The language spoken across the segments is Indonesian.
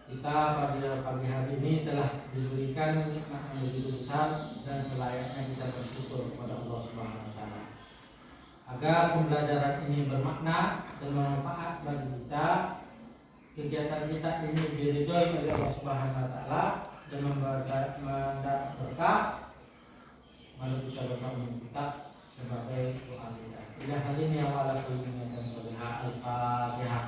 Kita pada pagi hari ini telah diberikan nikmat yang begitu besar dan selayaknya kita bersyukur kepada Allah Subhanahu wa taala. Agar pembelajaran ini bermakna dan bermanfaat bagi kita, kegiatan kita ini diridhoi oleh Allah Subhanahu wa taala dan mendapat berkah. Mari kita bersama kita sebagai doa kita. Ila hadini wa ala kulli niyatin salihah. Al-Fatihah.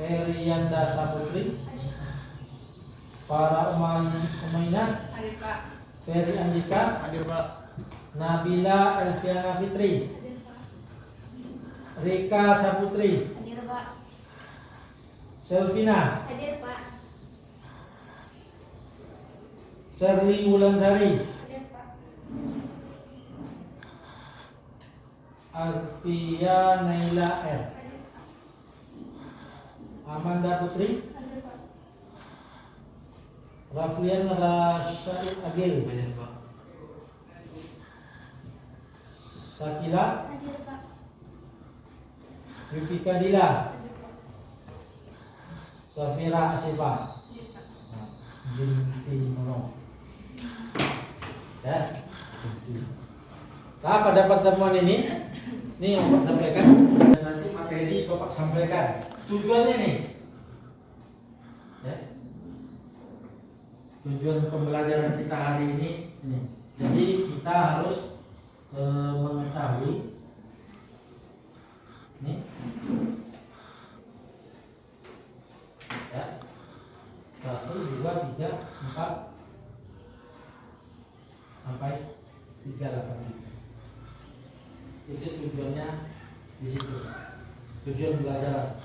Erianda Saputri, Farah Umainah, Hadir Pak. Ferry Andika, Hadir Pak. Nabila Elviana Fitri, Hadir Pak. Rika Saputri, Hadir Pak. Selvina, Hadir Pak. Serli Wulandari, Hadir Pak. Artia Naila R, Amanda Putri, Hadir Pak. Raflian Rasyid Agil, Hadir Pak. Sakila, Hadir Pak. Yupika Dila, Hadir Pak. Safira Asifa, Hadir Pak. binti Mono. Ya. Nah, pada pertemuan ini Bapak sampaikan dan nanti materi Bapak sampaikan. Tujuannya nih, ya. Tujuan pembelajaran kita hari ini. Jadi kita harus mengetahui nih, ya, 1, 2, 3, 4, sampai 383. Itu tujuannya di situ. Tujuan belajar.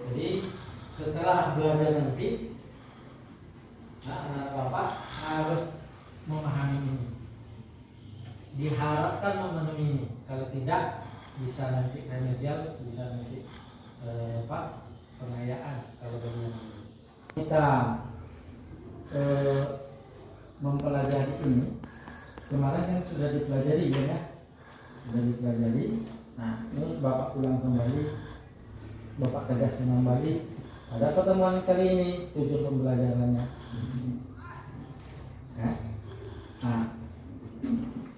Jadi setelah belajar nanti, anak bapak harus memahami ini. Diharapkan memenuhi ini. Kalau tidak, bisa nanti remedial, bisa nanti pengayaan kalau bagaimana. Kita mempelajari ini kemarin kan sudah dipelajari ya, sudah dipelajari. Nah ini bapak ulang kembali, bapak tegaskan kembali. Ada pertemuan kali ini tujuan pembelajarannya. Nah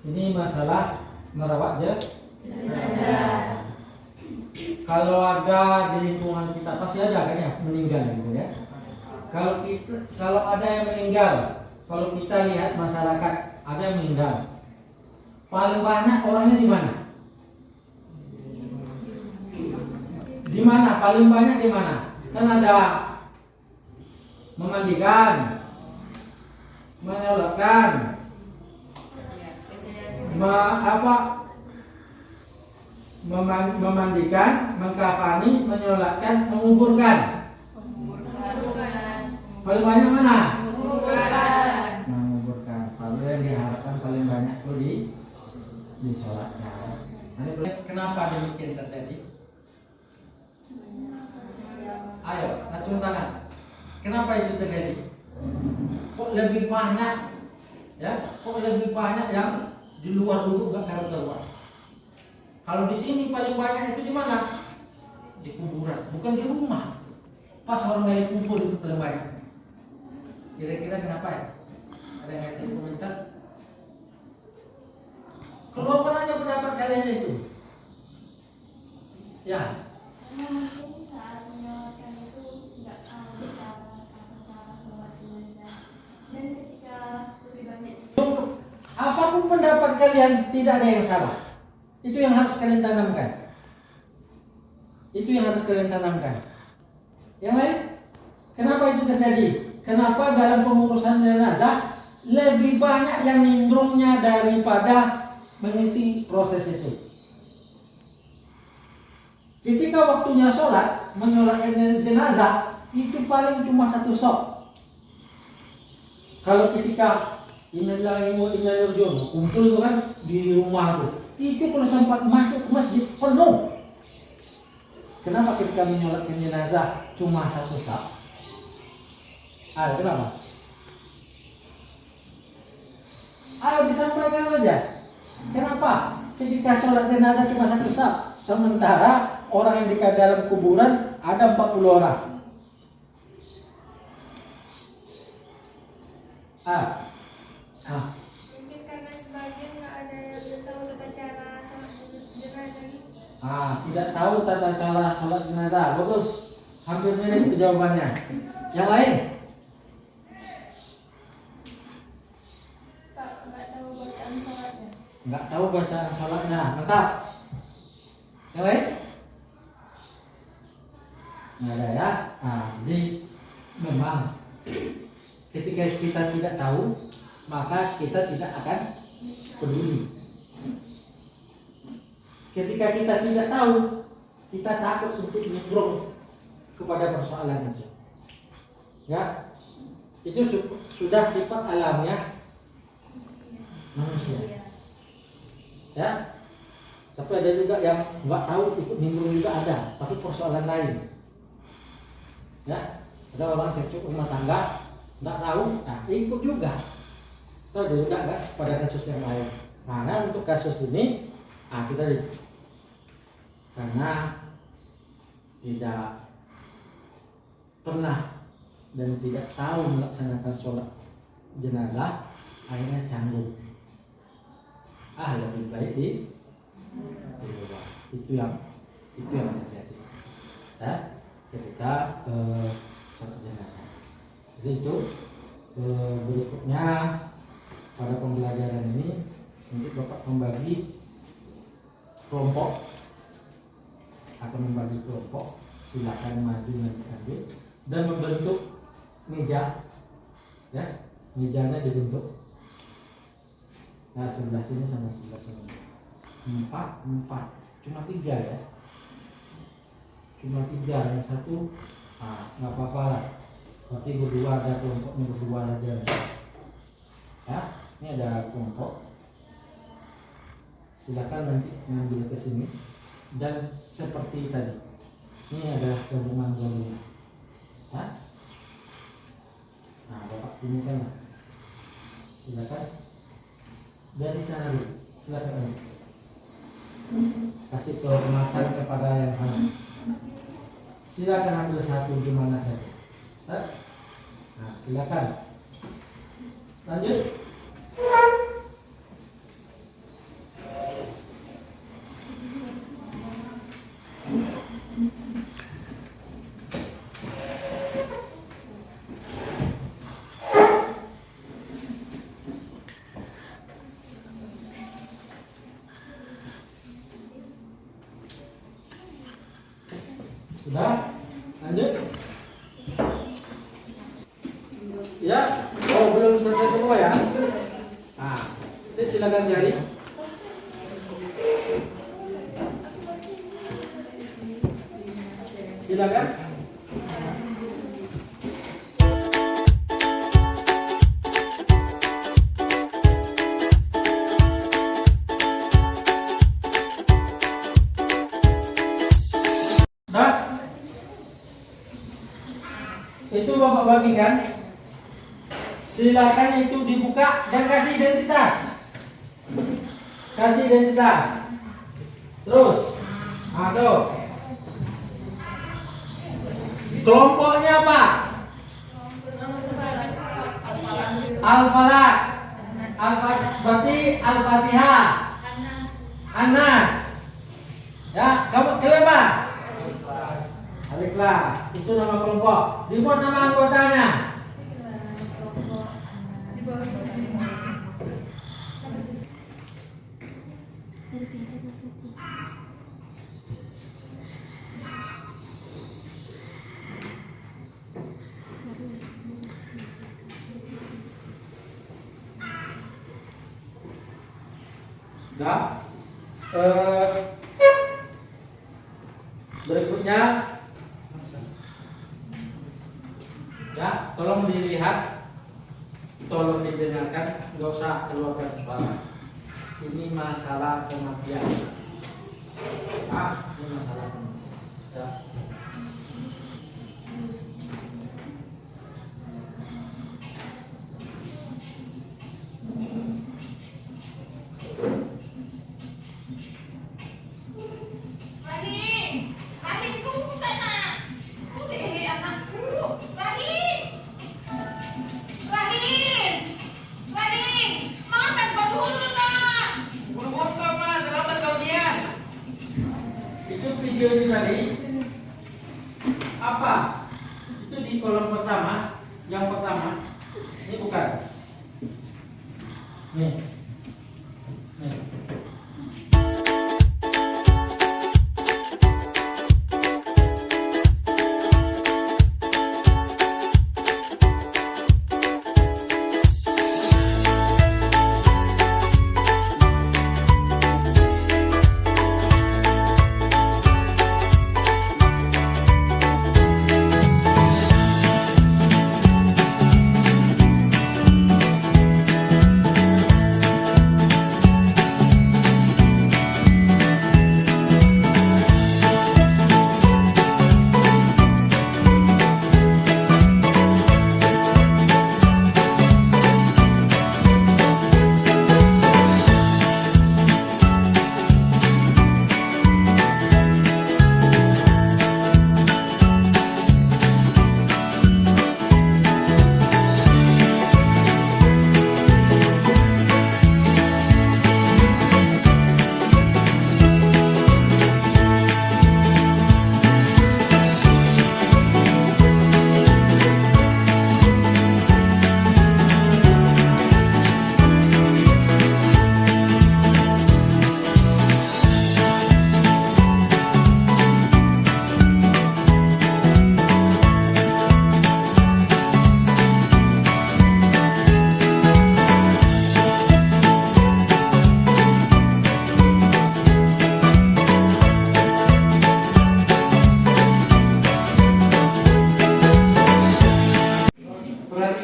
ini masalah merawat jenazah. Kalau ada di lingkungan kita pasti ada kan ya meninggal gitu ya. Kalau ada yang meninggal, kalau kita lihat masyarakat ada yang meninggal, paling banyak orangnya di mana? Di mana? Paling banyak di mana? Kan ada memandikan, menyolatkan, memandikan, mengkafani, menyolatkan, menguburkan. Paling banyak mana? Menguburkan. Paling yang diharapkan paling banyak itu di sholatkan. Kenapa demikian terjadi? Ayo, acung tangan. Kenapa itu terjadi? Kok lebih banyak? Ya, kok lebih banyak yang di luar dulu gak keluar? Kalau di sini paling banyak itu di mana? Di kuburan, bukan di rumah. Pas orang lagi kumpul itu paling banyak. Kira-kira kenapa ya? Ada yang ngasih komentar? Keluarkan aja pendapat kalian itu. Ya. Mungkin saat menyolatkan itu tidak tahu cara sholat jenazah, dan ketika lebih banyak. Apapun pendapat kalian tidak ada yang salah. Itu yang harus kalian tanamkan. Itu yang harus kalian tanamkan. Yang lain? Kenapa itu terjadi? Kenapa dalam pengurusan jenazah lebih banyak yang nimbrungnya daripada mengikuti proses itu? Ketika waktunya sholat, menyolatkan jenazah itu paling cuma satu sok. Kalau ketika innalillahi wa inna ilaihi raji'un kumpul itu kan di rumah itu kalau sempat masuk ke masjid penuh. Kenapa ketika menyolatkan jenazah cuma satu sok? Kenapa? Ayo disampaikan saja. Kenapa? Ketika sholat jenazah cuma satu saf, sementara orang yang di dalam kuburan ada 40 orang. Mungkin karena sebagian nggak ada yang tahu tata cara sholat jenazah itu. Tidak tahu tata cara sholat jenazah. Bagus. Hampir mirip itu jawabannya. Yang lain? Nggak tahu bacaan sholatnya. Nggak tahu bacaan sholatnya. Mantap. Yang lain? Nggak ada ya. Jadi memang ketika kita tidak tahu, maka kita tidak akan peduli. Ketika kita tidak tahu, kita takut untuk nimbrung kepada persoalan itu. Ya, itu sudah sifat alamiah manusia. Ya, tapi ada juga yang nggak tahu ikut nimbrung juga ada, tapi persoalan lain. Ya, ada orang cekcok rumah tangga, nggak tahu, ikut juga. Itu ada juga kan pada kasus yang lain. Nah, untuk kasus ini, kita karena tidak pernah dan tidak tahu melaksanakan sholat jenazah, akhirnya canggung. Lebih baik di luar. Itu yang terjadi. Ya, ketika sholat jenazah. Jadi itu berikutnya pada pembelajaran ini untuk Bapak membagi kelompok akan membagi kelompok, silakan maju nanti dan membentuk meja, ya, Mejanya dibentuk. Nah, sebelah sini sama sebelah sini. 4, 4. Cuma 3 ya. Cuma 3, yang satu. Nah, nggak apa-apa lah. Berarti berdua, ada kelompoknya berdua aja. Ya, ini ada kelompok. Silakan nanti ngambil ke sini. Dan seperti tadi, ini adalah gabungan jalurnya. Ya. Nah, Bapak ini kan. Silakan. Dari sana dulu. Silakan. Kasih kehormatan kepada yang sana. Silakan ambil satu di mana saja. Nah, silakan. Lanjut. Sudah? Lanjut. Ya, oh belum selesai semua ya. Nah, itu silakan cari. Silakan. Nah, itu Bapak bagikan. Silakan itu dibuka dan kasih identitas. Kasih identitas. Terus, tuh. Kelompoknya apa? Al-Falaq. Berarti Al-Fatihah. An-Nas. Ya, kamu kelima. Al-Ikhlas. Itu nama kelompok. Dibuat nama anggotanya. Nah, berikutnya, ya, tolong dilihat, tolong didengarkan, nggak usah keluarkan suara. Ini masalah kematian. Ini masalah kematian. Ya. Video ini tadi apa? Itu di kolom pertama, yang pertama. Ini bukan. Nih. Nih.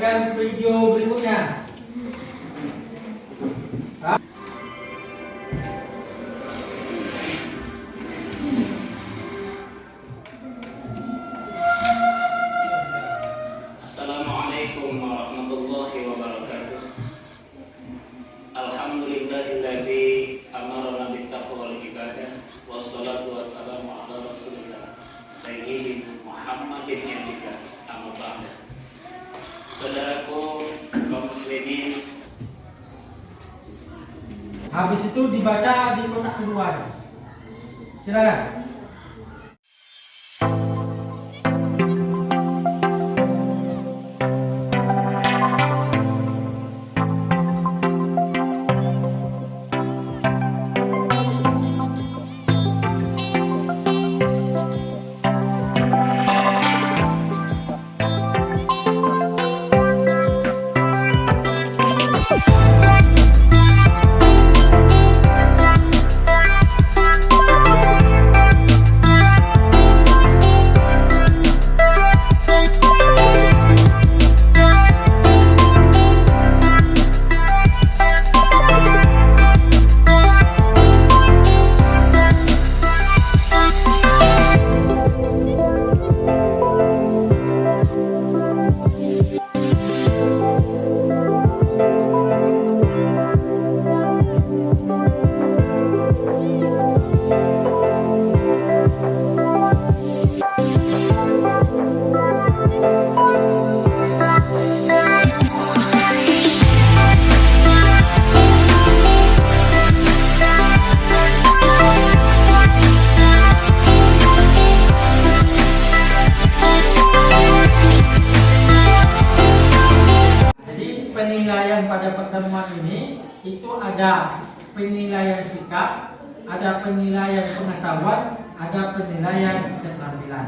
saksikan video berikutnya. Assalamualaikum warahmatullahi wabarakatuh. Alhamdulillahilladzi amarna bittaqwa wal ibadah wassalatu wassalamu ala rasulillah sayyidina Muhammadin yadika amma ba'da. Saudaraku kaum muslimin, Habis itu dibaca di kotak kedua. Silakan. Penilaian pada pertemuan ini itu ada penilaian sikap, ada penilaian pengetahuan, ada penilaian keterampilan.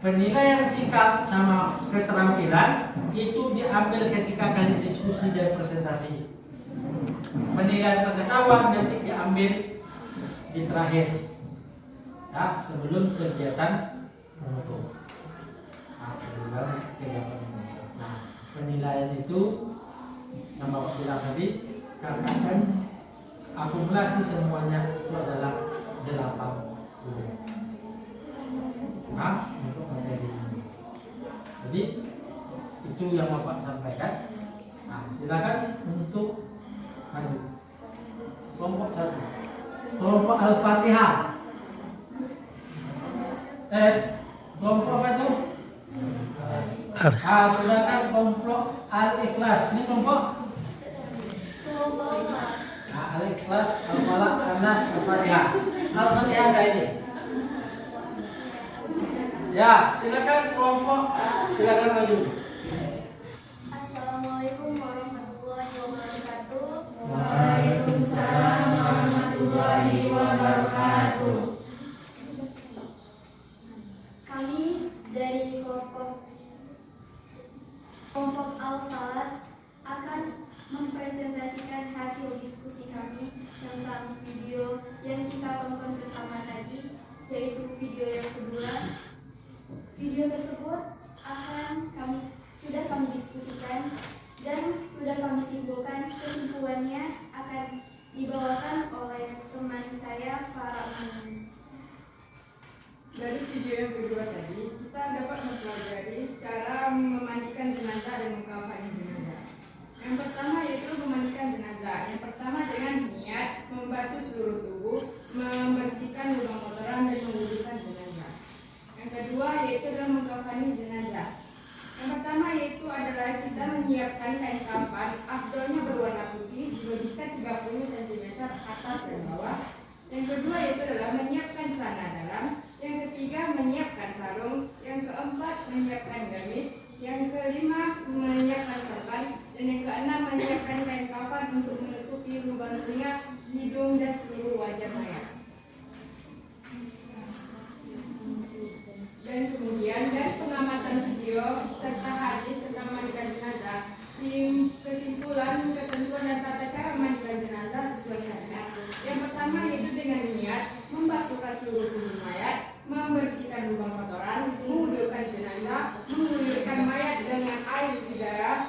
Penilaian sikap sama keterampilan itu diambil ketika kali diskusi dan presentasi. Penilaian pengetahuan nanti diambil di terakhir, ya, sebelum kegiatan menutup. Sebelum kegiatan menutup. Penilaian itu yang Bapak bilang tadi, katakan akumulasi semuanya itu adalah 80. Untuk materi ini. Jadi itu yang Bapak sampaikan. Silakan untuk maju. Kelompok 1, kelompok Al-Fatihah. Kelompok apa itu? Silakan kelompok Al-Ikhlas. Ini kelompok Al-Ikhlas, Al-Falaq, An-Nas, Al-Fatihah. Al-Fatihah ada ini. Ya, silakan kelompok, silakan maju. Assalamualaikum warahmatullahi wabarakatuh. Waalaikumsalam warahmatullahi wabarakatuh. Kami dari kelompok Al-Falaq akan mempresentasikan hasil diskusi kami tentang video yang kita tonton bersama tadi, yaitu video yang kedua. Video tersebut sudah kami diskusikan dan sudah kami simpulkan. Kesimpulannya akan dibawakan oleh teman saya, Farah. Dari video yang kedua tadi, kita dapat mempelajari cara memandikan jenazah dan mengkafani jenazah. Yang pertama yaitu memandikan jenazah. Yang pertama dengan niat membasuh seluruh tubuh, membersihkan lubang kotoran dan menguburkan jenazah. Yang kedua yaitu adalah mengkafani jenazah. Yang pertama yaitu adalah kita menyiapkan kain kafan, afdolnya berwarna putih, dibagikan 30 cm atas dan bawah. Yang kedua yaitu adalah menyiapkan celana dalam. Yang ketiga menyiapkan sarung. Yang keempat menyiapkan gamis. Yang kelima menyiapkan sorban. Dan yang keenam menyiapkan kain kafan untuk menutupi lubang telinga, hidung dan seluruh wajah mayat. Dan kemudian dari pengamatan video serta hadis tentang memandikan jenazah, kesimpulan, ketentuan dan tata cara memandikan jenazah sesuai syariat. Yang pertama yaitu dengan niat membasuhkan seluruh tubuh mayat, membersihkan lubang kotoran, mengudurkan jenazah, mengulurkan mayat dengan air di darah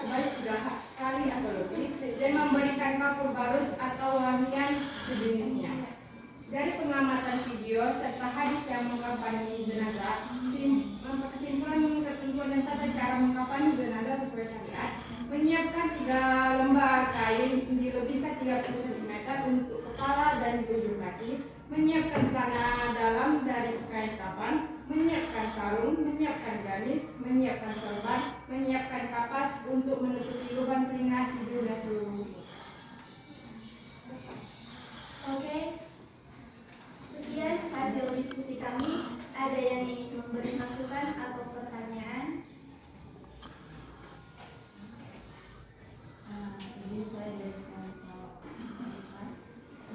3 lembar kain dilebihkan 30 cm untuk kepala dan ujung kaki, menyiapkan celana dalam dari kain kafan, menyiapkan sarung, menyiapkan gamis, menyiapkan sorban, menyiapkan kapas untuk menutupi lubang telinga, hidung, dan seluruh. Oke, sekian hasil diskusi kami. Ada yang ingin memberi masukan atau pertanyaan? Jadi saya dari kelompok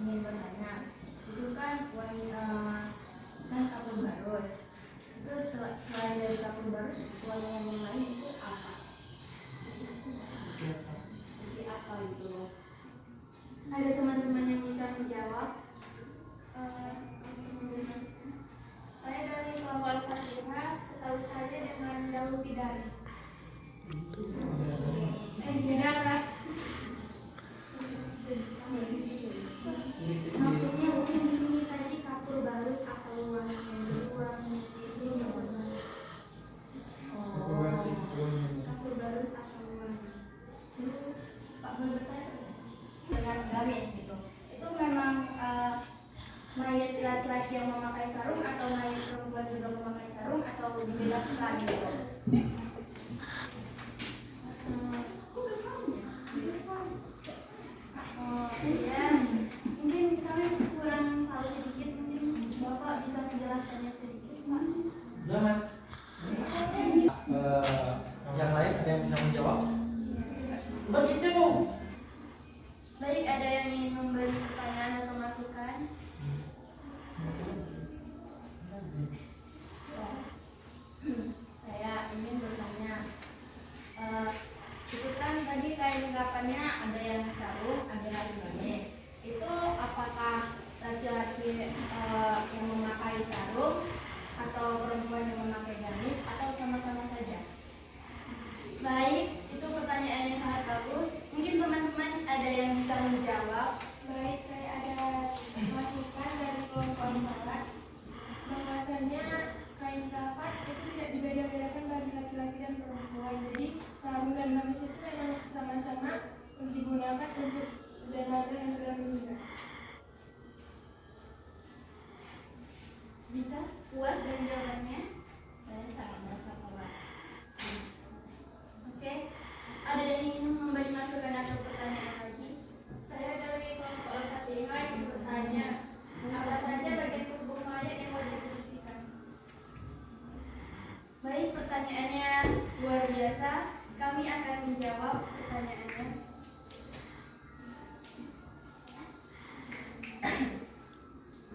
ingin bertanya, itu kan kan kapur barus. Itu selain dari kapur barus, warna yang lain itu apa? Jadi apa itu? Ada teman-teman yang bisa menjawab? Saya dari kelompok Al-Fatihah, setahu saya dengan daun bidara. Bidara. Maksudnya mungkin di sini tadi kapur barus atau wangi itu yang barus. Kapur barus atau wangi. Terus Pak bertanya Dengan gamis gitu. Itu memang mayat laki-laki yang memakai sarung atau mayat perempuan juga memakai sarung atau dibedakan gitu? Ya, mungkin kami kurang tahu sedikit, mungkin Bapak bisa menjelaskannya sedikit, Pak. Jangan. Yang lain ada yang bisa menjawab? Begitu. Baik, ada yang ingin memberi pertanyaan atau masukan? Saya ingin bertanya, itu kan tadi kain kafannya ada yang sarung, ada yang gamis. Itu apakah laki-laki yang memakai sarung atau perempuan yang memakai gamis atau sama-sama saja? Baik, itu pertanyaan yang sangat bagus. Mungkin teman-teman ada yang bisa menjawab. Baik, saya ada masukan dari kelompok Barat. Bahwasanya kain kafan itu tidak dibeda-bedakan bagi laki-laki dan perempuan. Jadi sarung dan gamis itu memang sama-sama digunakan untuk jenazah yang sudah meninggal. Bisa puas dan jawabannya? Saya sangat merasa puas. Oke, ada yang ingin memberi masukan atau pertanyaan lagi? Saya dari kelompok Al-Fatihah yang bertanya, apa saja bagian tubuh mayat yang wajib dibersihkan? Baik, pertanyaannya luar biasa. Kami akan menjawab pertanyaannya.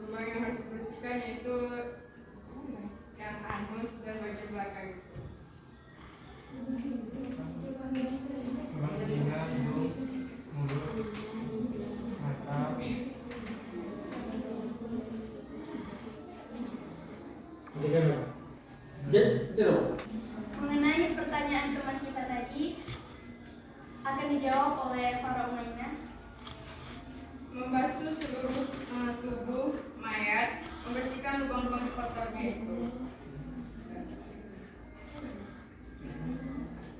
Lubang yang harus dibersihkan yaitu yang anus dan bagian belakang itu. Telinga, hidung, mulut, mata. Mengenai pertanyaan teman kita tadi, akan dijawab oleh para Umaina. Membasuh seluruh tubuh mayat, membersihkan lubang-lubang kotornya itu.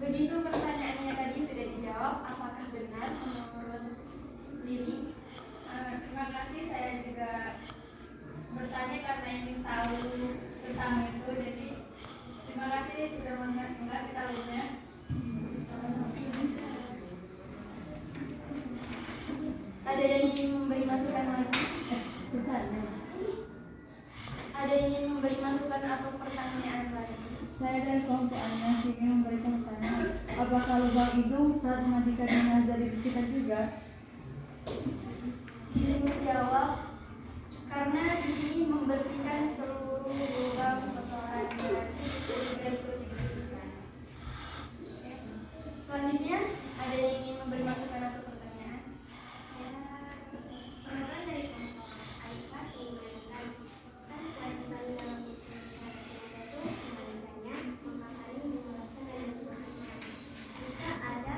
Begitu pertanyaannya tadi sudah dijawab, apakah benar menurut Lili? Terima kasih, saya juga bertanya karena ingin tahu tentang itu, jadi terima kasih sudah mengasih tahunya. Ada yang ingin memberi masukan lagi? Ada yang ingin memberi masukan atau pertanyaan lagi? Saya dari kelompok Anas ingin memberikan pertanyaan, apakah lubang hidung saat memandikan jenazah dibersihkan juga? Izin menjawab, karena di sini membersihkan seluruh lubang kotoran berarti itu juga ikut dibersihkan. Oke. Selanjutnya, ada yang ingin memberi masukan atau pertanyaan? Saya dari kelompok Alifas ingin menanyakan, kan kewajiban dalam bersihkan jenazah itu memandikannya, mengkafani, mengeluarkan dan mensucikannya. Jika ada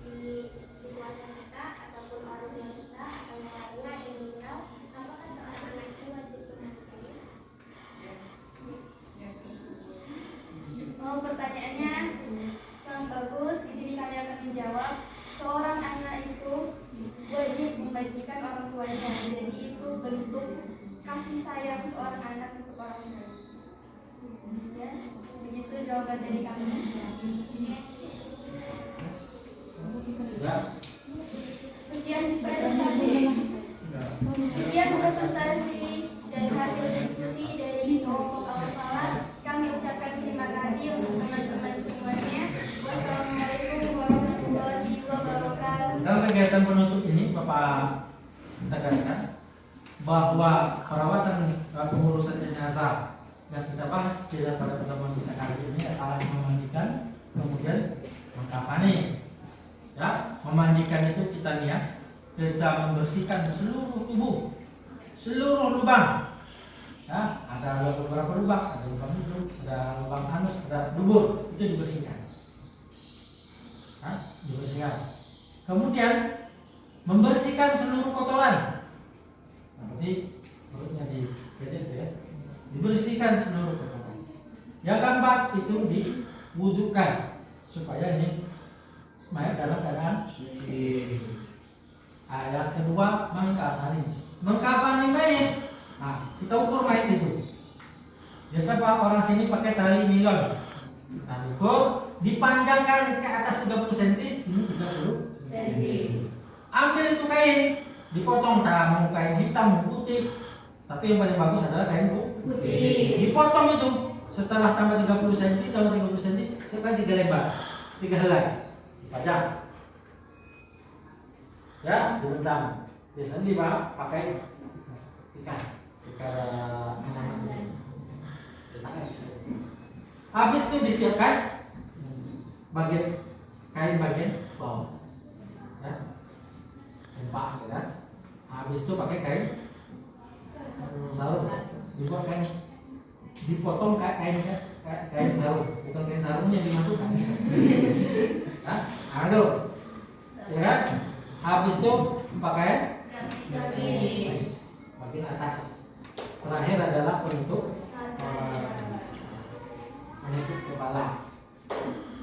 di keluarga kita ataupun orang tua kita atau yang lainnya yang meninggal, apakah seorang anak itu wajib memandikannya? Oh, pertanyaannya sangat bagus. Di sini kami akan menjawab. seorang anak itu wajib membagikan orang tuanya. Jadi itu bentuk kasih sayang seorang anak untuk orang tua. Ya, begitu jawaban dari kami. Sekian presentasi dari hasil diskusi dari kelompok awal. Kami ucapkan terima kasih untuk teman-teman semuanya. Wassalamualaikum warahmatullahi wabarakatuh. Dalam kegiatan penutup ini Bapak tegaskan bahwa perawatan pengurusan jenazah yang kita bahas pada pertemuan kita kali ini adalah memandikan, kemudian mengkafani. Ya, memandikan itu kita niat kita membersihkan seluruh tubuh, seluruh lubang. Ya, ada beberapa lubang, ada lubang hidung, ada lubang anus, ada dubur, itu dibersihkan. Ya, dibersihkan. Kemudian membersihkan seluruh kotoran. Nah, berarti perutnya dicet ya. Dibersihkan seluruh kotoran. Yang keempat itu diwudukan supaya ini mayat dalam keadaan suci. Yang kedua mengkafani. Mengkafani mayat. Nah, kita ukur mayat itu. Biasa Pak orang sini pakai tali nilon. Nah, ukur, dipanjangkan ke atas 30 cm, sini 30 cm. Ambil itu kain, dipotong, mau kain hitam, mau putih. Tapi yang paling bagus adalah kain putih. Dipotong itu, setelah tambah 30 cm, tambah 30 cm, sekarang 3 lembar, 3 helai. Dipajang. Ya, dibentang. Biasanya dia pakai ikan habis itu disiapkan bagian kain bagian bawah, ya, sempak, ya. Habis itu pakai kain sarung, dibuat kain, dipotong kain sarung, bukan kain sarungnya dimasukkan. Nah, ada, ya kan? Habis itu pakai bagian atas. Terakhir adalah penutup kepala.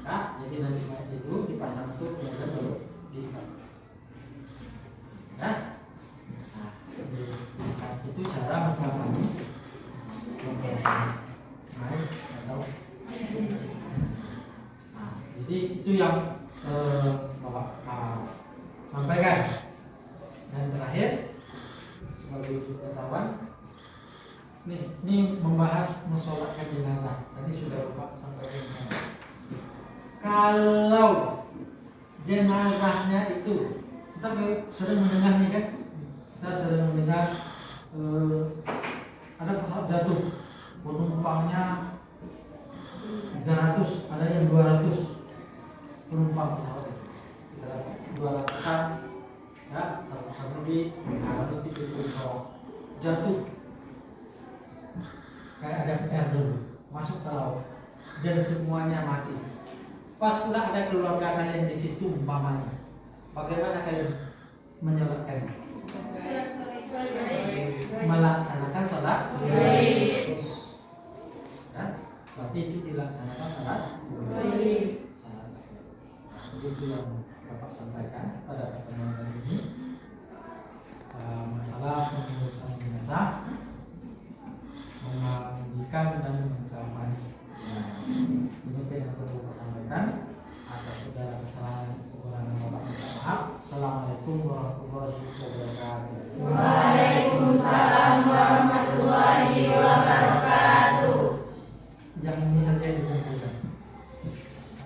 Nah, jadi nanti mayat itu dipasang tutup kemudian baru diikat. Ya. Nah, itu cara mengkafani. Atau nah, jadi itu yang Bapak sampaikan. Dan terakhir sebagai pengetahuan, ini membahas mensolatkan jenazah. Tadi sudah Bapak sampaikan sana. Kalau jenazahnya itu kita sering mendengar nih kan, kita sering mendengar ada pesawat jatuh, penumpangnya 300, ada yang 200 penumpang pesawat. Kita dapat 200-an, ya, 100-an lebih, lebih itu pesawat jatuh. Kayak ada air dulu masuk ke laut dan semuanya mati. Pas pula ada keluarga kalian di situ umpamanya, bagaimana kalian menyolatkan? Melaksanakan sholat. Ya, berarti itu dilaksanakan sholat. Itu yang Bapak sampaikan pada pertemuan kali ini. Masalah pengurusan jenazah, memandikan dan mengkafani. Ini yang perlu saya sampaikan. Atas segala kesalahan kekurangan Bapak minta maaf. Assalamualaikum warahmatullahi wabarakatuh.